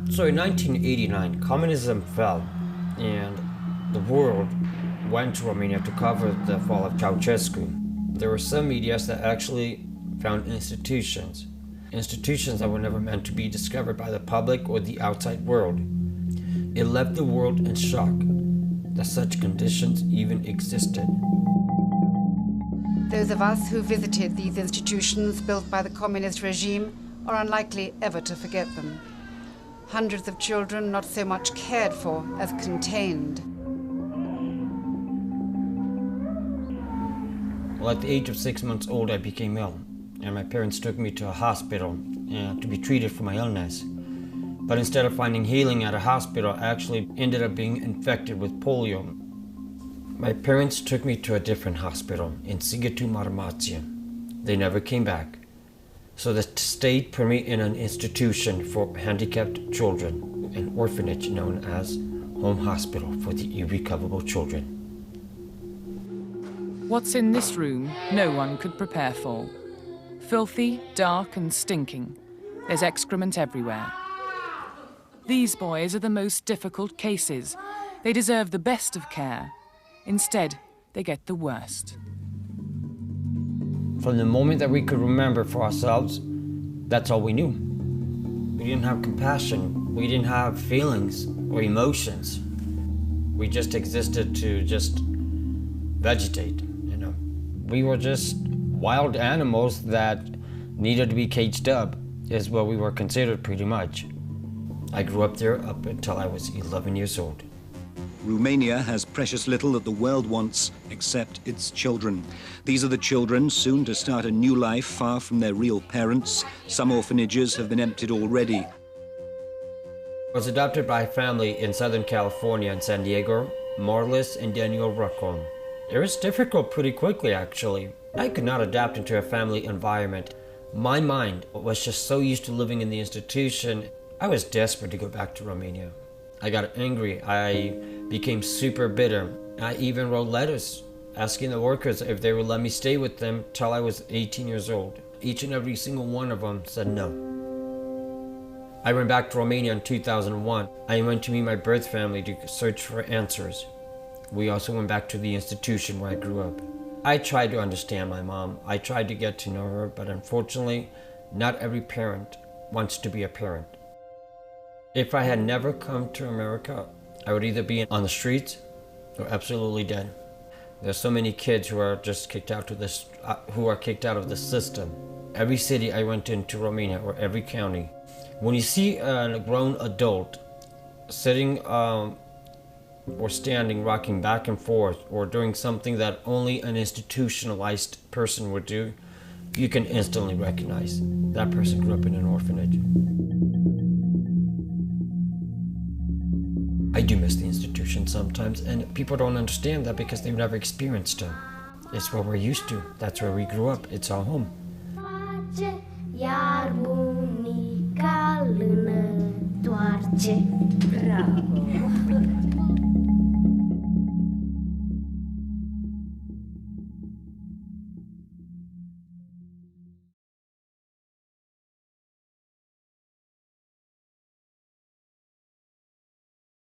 So in 1989, communism fell, and the world went to Romania to cover the fall of Ceausescu. There were some media that actually found institutions that were never meant to be discovered by the public or the outside world. It left the world in shock that such conditions even existed. Those of us who visited these institutions built by the communist regime are unlikely ever to forget them. Hundreds of children not so much cared for as contained. Well, at the age of 6 months old, I became ill, and my parents took me to a hospital to be treated for my illness. But instead of finding healing at a hospital, I actually ended up being infected with polio. My parents took me to a different hospital in Sighetu, Dalmatia. They never came back. So the state put me in an institution for handicapped children, an orphanage known as Home Hospital for the Irrecoverable Children. What's in this room, no one could prepare for. Filthy, dark and stinking. There's excrement everywhere. These boys are the most difficult cases. They deserve the best of care. Instead, they get the worst. From the moment that we could remember for ourselves, that's all we knew. We didn't have compassion. We didn't have feelings or emotions. We just existed to just vegetate, you know. We were just wild animals that needed to be caged up, is what we were considered pretty much. I grew up there up until I was 11 years old. Romania has precious little that the world wants except its children. These are the children soon to start a new life far from their real parents. Some orphanages have been emptied already. I was adopted by a family in Southern California in San Diego, Marlis and Daniel Racon. It was difficult pretty quickly, actually. I could not adapt into a family environment. My mind was just so used to living in the institution. I was desperate to go back to Romania. I got angry. I became super bitter. I even wrote letters asking the workers if they would let me stay with them till I was 18 years old. Each and every single one of them said no. I went back to Romania in 2001. I went to meet my birth family to search for answers. We also went back to the institution where I grew up. I tried to understand my mom. I tried to get to know her, but unfortunately, not every parent wants to be a parent. If I had never come to America, I would either be on the streets or absolutely dead. There's so many kids who are just kicked out of this, who are kicked out of the system. Every city I went into Romania, or every county, when you see a grown adult sitting or standing, rocking back and forth, or doing something that only an institutionalized person would do, you can instantly recognize that person grew up in an orphanage. I do miss the institution sometimes, and people don't understand that because they've never experienced it. It's what we're used to. That's where we grew up. It's our home. Bravo!